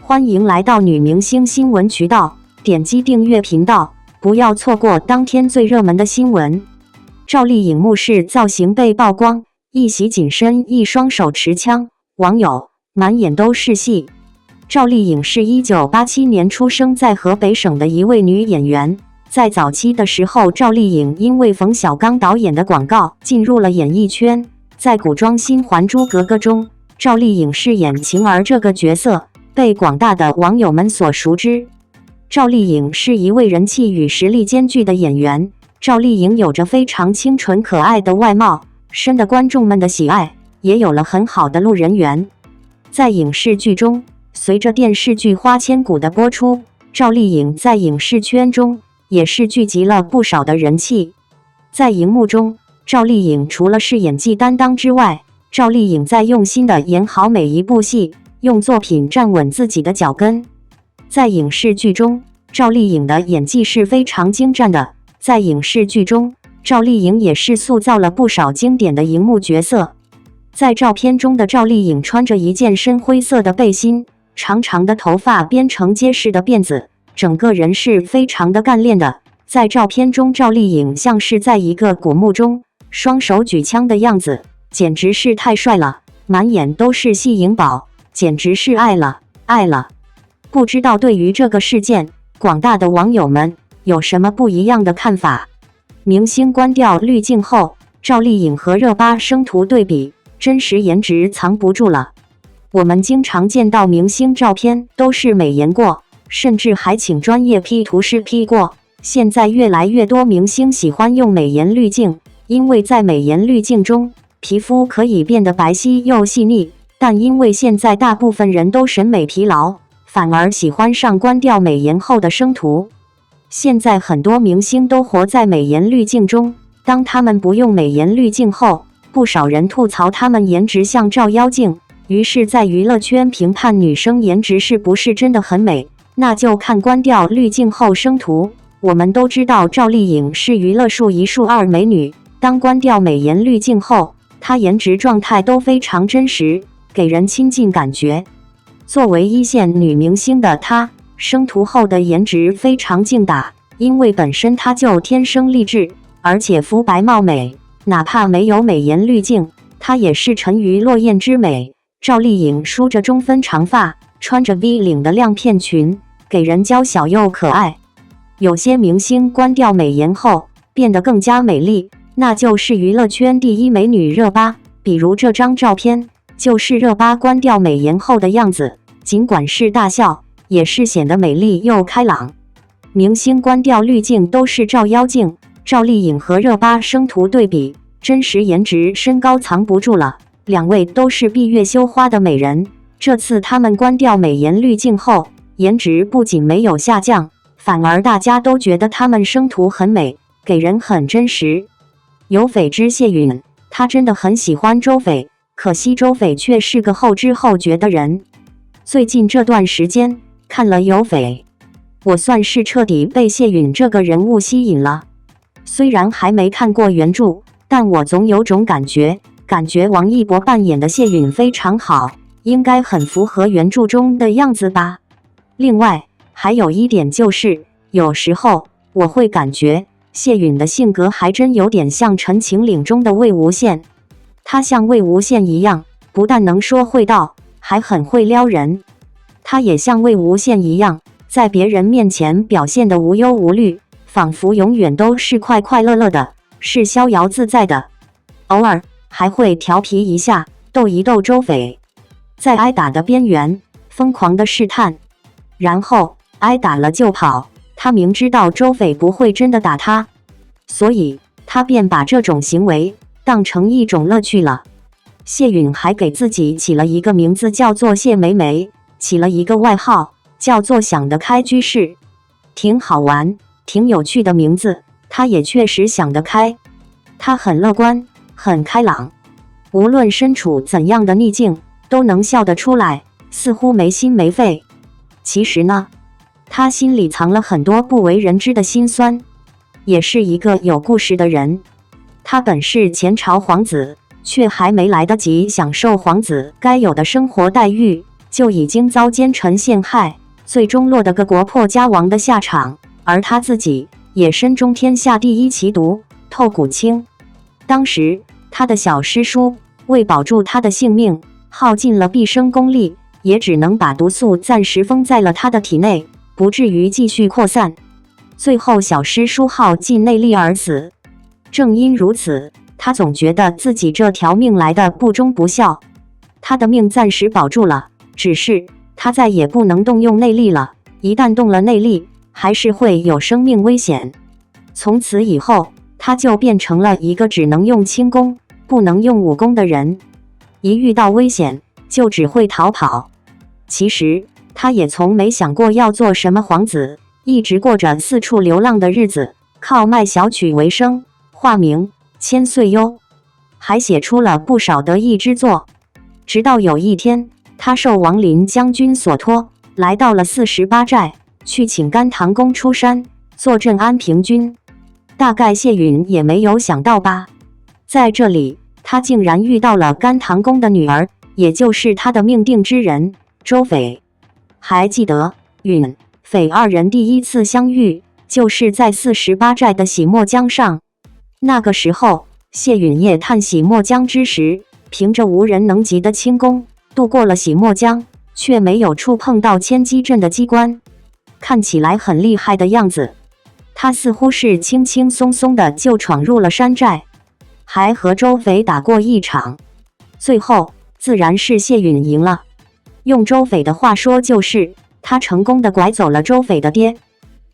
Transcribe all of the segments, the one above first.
欢迎来到女明星新闻渠道，点击订阅频道，不要错过当天最热门的新闻。赵丽颖墓室造型被曝光，一袭紧身衣，双手持枪，网友满眼都是戏。赵丽颖是1987年出生在河北省的一位女演员。在早期的时候，赵丽颖因为冯小刚导演的广告进入了演艺圈。在古装新《还珠格格》中，赵丽颖饰演晴儿这个角色，被广大的网友们所熟知。赵丽颖是一位人气与实力兼具的演员。赵丽颖有着非常清纯可爱的外貌，深得观众们的喜爱，也有了很好的路人缘。在影视剧中，随着电视剧《花千骨》的播出，赵丽颖在影视圈中也是聚集了不少的人气。在荧幕中，赵丽颖除了是演技担当之外，赵丽颖在用心地演好每一部戏，用作品站稳自己的脚跟。在影视剧中，赵丽颖的演技是非常精湛的。在影视剧中，赵丽颖也是塑造了不少经典的荧幕角色。在照片中的赵丽颖穿着一件深灰色的背心，长长的头发编成结实的辫子，整个人是非常的干练的。在照片中，赵丽颖像是在一个古墓中，双手举枪的样子，简直是太帅了，满眼都是戏颖宝，简直是爱了，爱了。不知道对于这个事件，广大的网友们有什么不一样的看法？明星关掉滤镜后，赵丽颖和热巴生图对比，真实颜值藏不住了。我们经常见到明星照片都是美颜过，甚至还请专业 P 图师 P 过。现在越来越多明星喜欢用美颜滤镜，因为在美颜滤镜中，皮肤可以变得白皙又细腻。但因为现在大部分人都审美疲劳，反而喜欢上关掉美颜后的生图。现在很多明星都活在美颜滤镜中，当他们不用美颜滤镜后，不少人吐槽他们颜值像照妖镜。于是在娱乐圈评判女生颜值是不是真的很美，那就看关掉滤镜后生图。我们都知道赵丽颖是娱乐数一数二美女，当关掉美颜滤镜后，她颜值状态都非常真实，给人亲近感觉。作为一线女明星的她，生图后的颜值非常劲打，因为本身她就天生丽质，而且肤白貌美，哪怕没有美颜滤镜，她也是沉鱼落雁之美。赵丽颖梳着中分长发，穿着 V 领的亮片裙，给人娇小又可爱。有些明星关掉美颜后变得更加美丽，那就是娱乐圈第一美女热巴。比如这张照片，就是热巴关掉美颜后的样子，尽管是大笑，也是显得美丽又开朗。明星关掉滤镜都是照妖镜，赵丽颖和热巴生图对比，真实颜值身高藏不住了。两位都是闭月羞花的美人，这次他们关掉美颜滤镜后，颜值不仅没有下降，反而大家都觉得他们生图很美，给人很真实。有翡之谢允，他真的很喜欢周翡，可惜周翡却是个后知后觉的人。最近这段时间看了有翡，我算是彻底被谢允这个人物吸引了。虽然还没看过原著，但我总有种感觉王一博扮演的谢允非常好，应该很符合原著中的样子吧。另外还有一点就是，有时候我会感觉谢允的性格还真有点像《陈情令》中的魏无羡。他像魏无羡一样，不但能说会道，还很会撩人。他也像魏无羡一样，在别人面前表现得无忧无虑，仿佛永远都是快快乐乐的，是逍遥自在的。偶尔还会调皮一下，逗一逗周翡，在挨打的边缘疯狂的试探，然后挨打了就跑。他明知道周翡不会真的打他，所以他便把这种行为当成一种乐趣了。谢允还给自己起了一个名字叫做谢梅梅，起了一个外号叫做想得开居士，挺好玩挺有趣的名字。他也确实想得开，他很乐观很开朗，无论身处怎样的逆境都能笑得出来，似乎没心没肺。其实呢，他心里藏了很多不为人知的辛酸，也是一个有故事的人。他本是前朝皇子，却还没来得及享受皇子该有的生活待遇，就已经遭奸臣陷害，最终落得个国破家亡的下场，而他自己也身中天下第一奇毒透骨青。当时他的小师叔为保住他的性命，耗尽了毕生功力，也只能把毒素暂时封在了他的体内，不至于继续扩散。最后小师叔耗尽内力而死。正因如此，他总觉得自己这条命来的不忠不孝。他的命暂时保住了，只是他再也不能动用内力了，一旦动了内力，还是会有生命危险。从此以后，他就变成了一个只能用轻功，不能用武功的人，一遇到危险就只会逃跑。其实他也从没想过要做什么皇子，一直过着四处流浪的日子，靠卖小曲为生，化名千岁幽，还写出了不少得意之作。直到有一天，他受王林将军所托，来到了48寨，去请甘棠公出山坐镇安平君。大概谢允也没有想到吧，在这里他竟然遇到了甘棠公的女儿，也就是他的命定之人周斐。还记得允、斐二人第一次相遇，就是在48寨的洗墨江上。那个时候，谢允夜探洗墨江之时，凭着无人能及的轻功，渡过了洗墨江，却没有触碰到千机阵的机关，看起来很厉害的样子。他似乎是轻轻松松的就闯入了山寨，还和周斐打过一场。最后自然是谢允赢了。用周斐的话说，就是他成功的拐走了周斐的爹。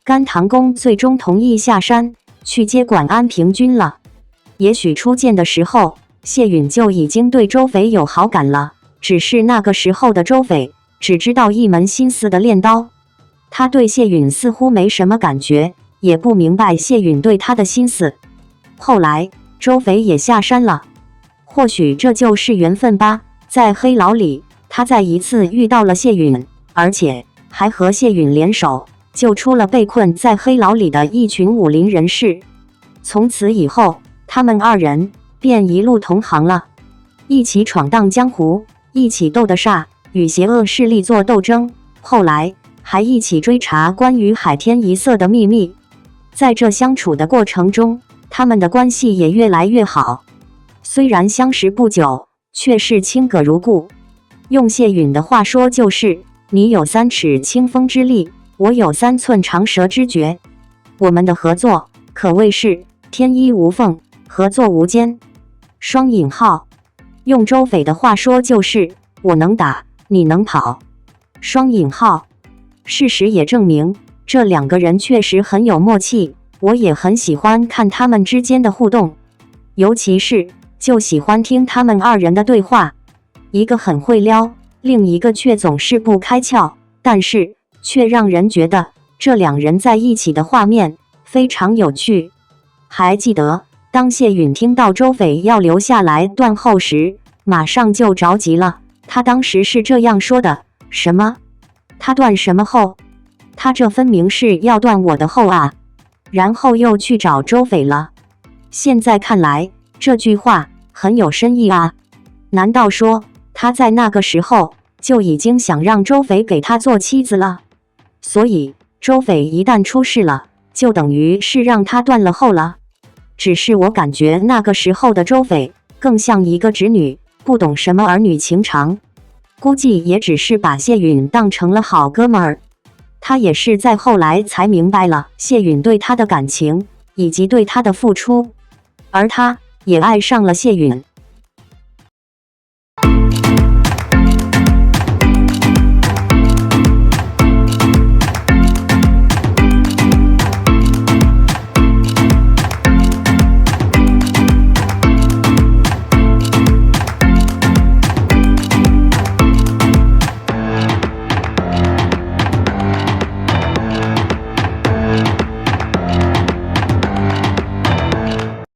甘棠公最终同意下山去接管安平君了。也许初见的时候，谢允就已经对周斐有好感了，只是那个时候的周斐只知道一门心思的练刀，他对谢允似乎没什么感觉，也不明白谢允对他的心思。后来周斐也下山了，或许这就是缘分吧。在黑牢里，他再一次遇到了谢允，而且还和谢允联手救出了被困在黑牢里的一群武林人士。从此以后，他们二人便一路同行了，一起闯荡江湖，一起斗得煞，与邪恶势力做斗争，后来还一起追查关于海天一色的秘密。在这相处的过程中，他们的关系也越来越好。虽然相识不久，却是亲葛如故。用谢允的话说，就是你有3尺清风之力，我有3寸长舌之诀。我们的合作可谓是天衣无缝，合作无间。双引号。用周斐的话说，就是我能打，你能跑。双引号。事实也证明，这2个人确实很有默契，我也很喜欢看他们之间的互动，尤其是就喜欢听他们2人的对话，一个很会撩，另一个却总是不开窍，但是却让人觉得这2人在一起的画面非常有趣。还记得当谢允听到周斐要留下来断后时，马上就着急了。他当时是这样说的：什么？他断什么后？他这分明是要断我的后啊！然后又去找周斐了。现在看来，这句话很有深意啊。难道说他在那个时候就已经想让周斐给他做妻子了？所以周斐一旦出事了，就等于是让他断了后了。只是我感觉那个时候的周斐更像一个直女，不懂什么儿女情长，估计也只是把谢允当成了好哥们儿。他也是在后来才明白了谢允对他的感情以及对他的付出，而他也爱上了谢允。